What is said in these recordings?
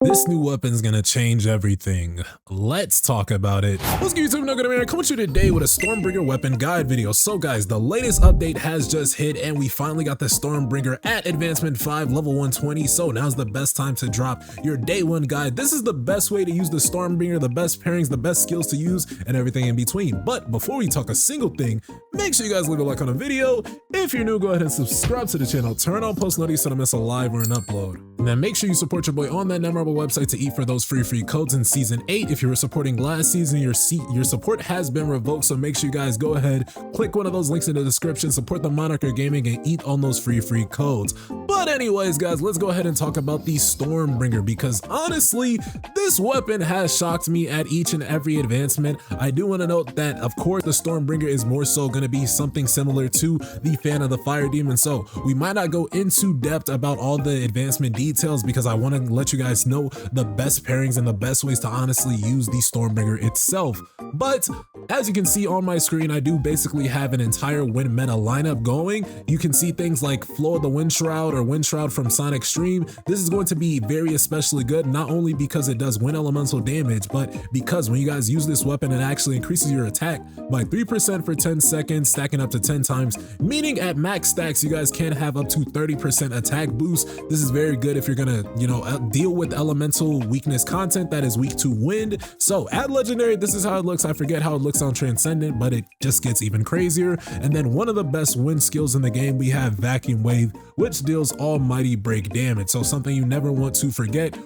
This new weapon's gonna change everything. Let's talk about it. What's good, YouTube? NoGoodEman coming to you today with a Stormbringer weapon guide video. So guys, the latest update has just hit and we finally got the Stormbringer at Advancement 5 level 120. So now's the best time to drop your day one guide. This is the best way to use the Stormbringer, the best pairings, the best skills to use, and everything in between. But before we talk a single thing, make sure you guys leave a like on the video. If you're new, go ahead and subscribe to the channel. Turn on post notifications so to miss a live or an upload. And then make sure you support your boy on that memorable website to eat for those free codes in season 8. If you were supporting last season, your support has been revoked, so make sure you guys go ahead, click one of those links in the description, support the Monarcher Gaming, and eat on those free codes. But anyways, guys, let's go ahead and talk about the Stormbringer, because honestly, this weapon has shocked me at each and every advancement. I do want to note that, of course, the Stormbringer is more so going to be something similar to the fan of the Fire Demon, so we might not go into depth about all the advancement details because I want to let you guys know the best pairings and the best ways to honestly use the Stormbringer itself. But as you can see on my screen, I do basically have an entire wind meta lineup going. You can see things like Flow of the Wind Shroud or Wind Shroud from Sonic Stream. This is going to be very especially good, not only because it does wind elemental damage, but because when you guys use this weapon, it actually increases your attack by 3% for 10 seconds, stacking up to 10 times, meaning at max stacks, you guys can have up to 30% attack boost. This is very good if you're gonna, deal with elemental weakness content that is weak to wind. So at Legendary, this is how it looks. I forget how it looks on Transcendent, but it just gets even crazier. And then one of the best wind skills in the game, we have Vacuum Wave, which deals almighty break damage. So something you never want to forget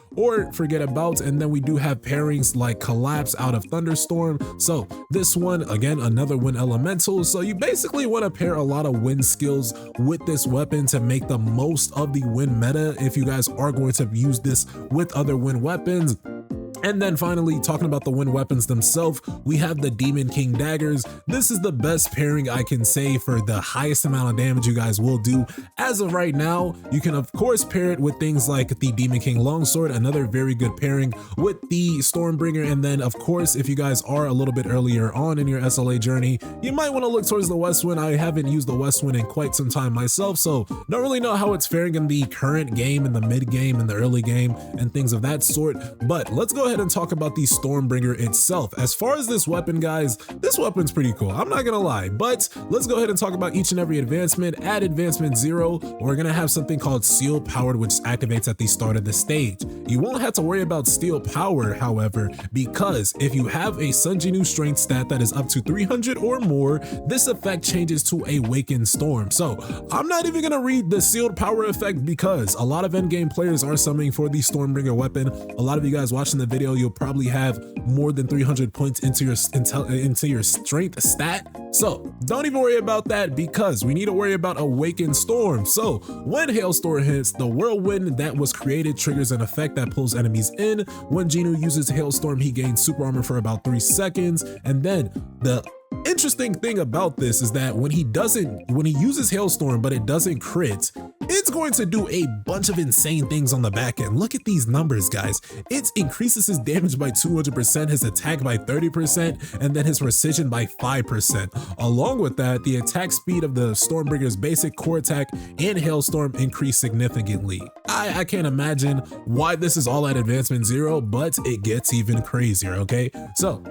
about. And then we do have pairings like Collapse out of Thunderstorm. So this one, again, another wind elemental. So you basically want to pair a lot of wind skills with this weapon to make the most of the wind meta if you guys are going to use this with other wind weapons. And then finally, talking about the wind weapons themselves, we have the Demon King daggers. This is the best pairing I can say for the highest amount of damage you guys will do. As of right now, you can of course pair it with things like the Demon King longsword, another very good pairing with the Stormbringer. And then of course, if you guys are a little bit earlier on in your SLA journey, you might want to look towards the West Wind. I haven't used the West Wind in quite some time myself, so don't really know how it's faring in the current game, in the mid game, in the early game, and things of that sort. But let's go ahead and talk about the Stormbringer itself. As far as this weapon, guys, this weapon's pretty cool, I'm not gonna lie, but let's go ahead and talk about each and every advancement. At Advancement 0, we're gonna have something called Steel Powered, which activates at the start of the stage. You won't have to worry about Steel Power, however, because if you have a Sunjinu strength stat that is up to 300 or more, this effect changes to a Wakened Storm. So I'm not even gonna read the Sealed Power effect because a lot of endgame players are summoning for the Stormbringer weapon. A lot of you guys watching the video, you'll probably have more than 300 points into your strength stat. So don't even worry about that because we need to worry about Awakened Storm. So when Hailstorm hits, the whirlwind that was created triggers an effect that pulls enemies in. When Genu uses Hailstorm, he gains super armor for about 3 seconds. And then the interesting thing about this is that when he uses Hailstorm but it doesn't crit, it's going to do a bunch of insane things on the back end. Look at these numbers, guys. It increases his damage by 200%, his attack by 30%, and then his precision by 5%. Along with that, the attack speed of the Stormbringer's basic core attack and Hailstorm increase significantly. I can't imagine why this is all at Advancement 0, but it gets even crazier, okay? So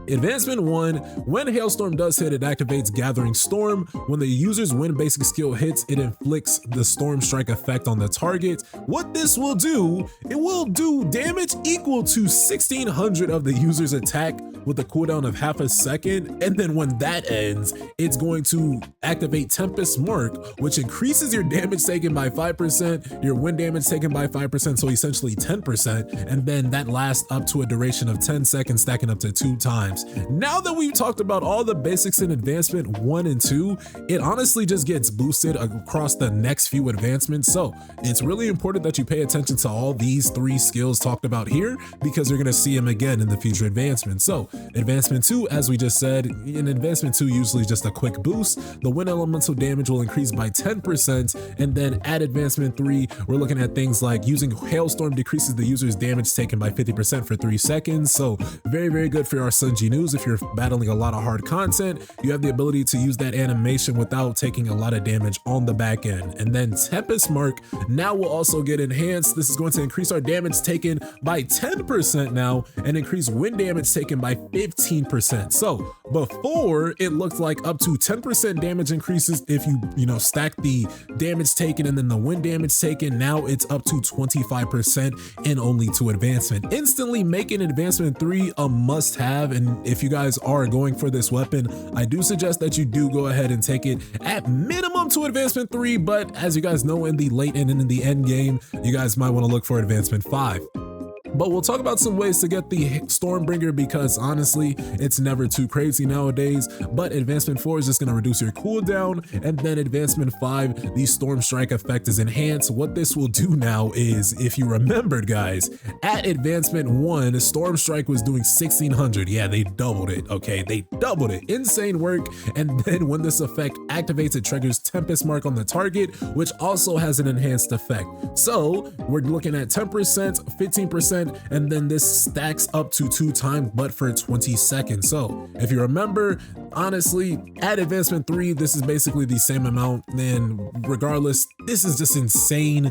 Advancement 1, when Hailstorm does hit, it activates Gathering Storm. When the user's wind basic skill hits, it inflicts the Storm Strike effect on the target. What this will do, it will do damage equal to 1600 of the user's attack with a cooldown of half a second. And then when that ends, it's going to activate Tempest Mark, which increases your damage taken by 5%, your wind damage taken by 5%, so essentially 10%. And then that lasts up to a duration of 10 seconds, stacking up to 2 times. Now that we've talked about all the basics in Advancement 1 and 2, it honestly just gets boosted across the next few advancements. So it's really important that you pay attention to all these 3 skills talked about here because you're going to see them again in the future advancements. So Advancement 2, as we just said, in Advancement 2, usually just a quick boost. The wind elemental damage will increase by 10%. And then at Advancement 3, we're looking at things like using Hailstorm decreases the user's damage taken by 50% for 3 seconds. So very, very good for our Sunji crazy news. If you're battling a lot of hard content, you have the ability to use that animation without taking a lot of damage on the back end. And then Tempest Mark now will also get enhanced. This is going to increase our damage taken by 10% now and increase wind damage taken by 15%. So before, it looked like up to 10% damage increases if you stack the damage taken and then the wind damage taken. Now it's up to 25% in only 2 advancement, instantly making advancement 3 a must-have. And if you guys are going for this weapon, I do suggest that you do go ahead and take it at minimum to advancement 3, but as you guys know, in the late and in the end game, you guys might want to look for advancement 5. But we'll talk about some ways to get the Stormbringer, because honestly, it's never too crazy nowadays. But advancement 4 is just going to reduce your cooldown, and then advancement 5, the Storm Strike effect is enhanced. What this will do now is, if you remembered guys, at advancement 1, Storm Strike was doing 1600. Yeah, they doubled it, okay? They doubled it. Insane work. And then when this effect activates, it triggers Tempest Mark on the target, which also has an enhanced effect. So we're looking at 10%, 15%, and then this stacks up to 2 times, but for 20 seconds. So if you remember, honestly, at advancement 3, this is basically the same amount. Then regardless, this is just insane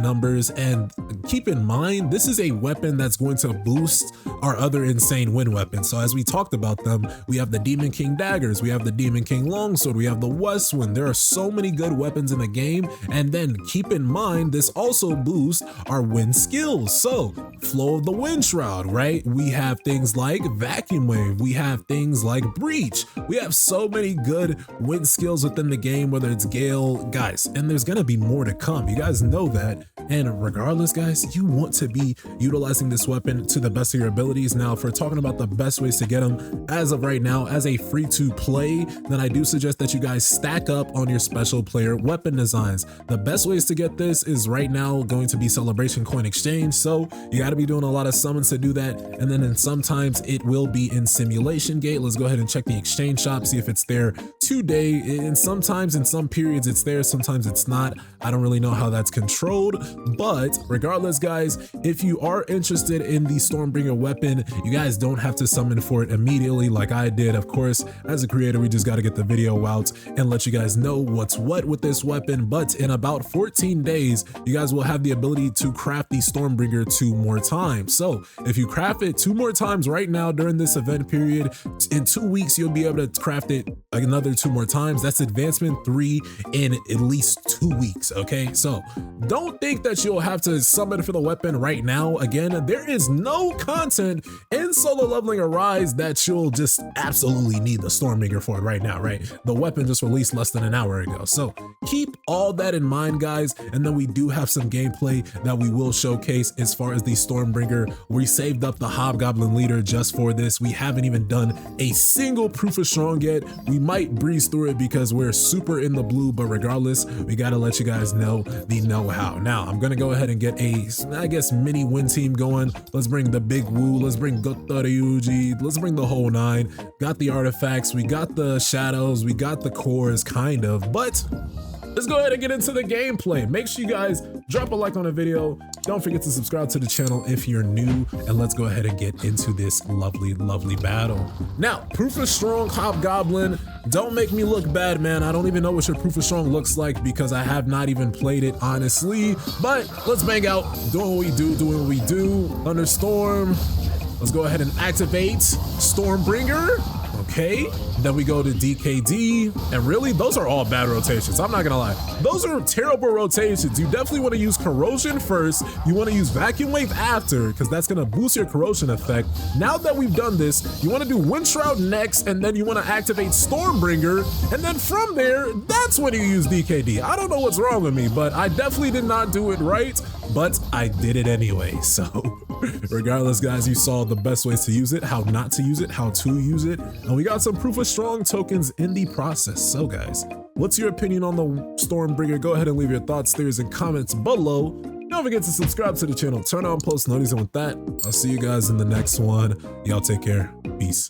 numbers. And keep in mind, this is a weapon that's going to boost our other insane wind weapons. So as we talked about them, we have the Demon King daggers, we have the Demon King longsword, we have the West Wind. There are so many good weapons in the game. And then keep in mind, this also boosts our wind skills. So Flow of the Wind Shroud, right? We have things like Vacuum Wave, we have things like Breach. We have so many good wind skills within the game, whether it's Gale, guys, and there's gonna be more to come. You guys know that. And regardless, guys, you want to be utilizing this weapon to the best of your abilities. Now, if we're talking about the best ways to get them as of right now, as a free to play, then I do suggest that you guys stack up on your special player weapon designs. The best ways to get this is right now going to be Celebration Coin Exchange. So you got to be doing a lot of summons to do that. And then sometimes it will be in Simulation Gate. Let's go ahead and check the exchange shop, see if it's there today. And sometimes in some periods it's there, sometimes it's not. I don't really know how that's controlled, but regardless, guys, if you are interested in the Stormbringer weapon, you guys don't have to summon for it immediately like I did. Of course, as a creator, we just got to get the video out and let you guys know what's what with this weapon. But in about 14 days, you guys will have the ability to craft the Stormbringer 2 more times. So if you craft it 2 more times right now during this event period, in 2 weeks, you'll be able to craft it another 2 more times. That's advancement 3 in at least 2 weeks. Okay, so don't think that you'll have to summon for the weapon right now. Again, there is no content in Solo Leveling Arise that you'll just absolutely need the Stormbringer for it right now, right? The weapon just released less than an hour ago. So keep all that in mind, guys. And then we do have some gameplay that we will showcase as far as the Stormbringer. We saved up the Hobgoblin leader just for this. We haven't even done a single proof of strong yet. We might breeze through it because we're super in the blue, but regardless, we got to let you guys know the know-how. Now, I'm going to go ahead and get a, I guess, mini win team going. Let's bring the Big Woo. Let's bring Gotoryuji. Let's bring the whole 9. Got the artifacts. We got the shadows. We got the cores, kind of, but let's go ahead and get into the gameplay. Make sure you guys drop a like on the video. Don't forget to subscribe to the channel if you're new, and let's go ahead and get into this lovely battle. Now, proof of strong Hobgoblin. Don't make me look bad, man. I don't even know what your proof of strong looks like because I have not even played it, honestly. But let's bang out, doing what we do, under Storm. Let's go ahead and activate Stormbringer. Okay, then we go to DKD, and really, those are all bad rotations. I'm not gonna lie. Those are terrible rotations. You definitely wanna use Corrosion first. You wanna use Vacuum Wave after, because that's gonna boost your Corrosion effect. Now that we've done this, you wanna do Wind Shroud next, and then you wanna activate Stormbringer, and then from there, that's when you use DKD. I don't know what's wrong with me, but I definitely did not do it right, but I did it anyway, so regardless, guys, you saw the best ways to use it, how not to use it, how to use it, and we got some proof of strong tokens in the process. So guys, what's your opinion on the Stormbringer? Go ahead and leave your thoughts, theories, and comments below. Don't forget to subscribe to the channel, turn on post notifications, and with that, I'll see you guys in the next one. Y'all take care. Peace.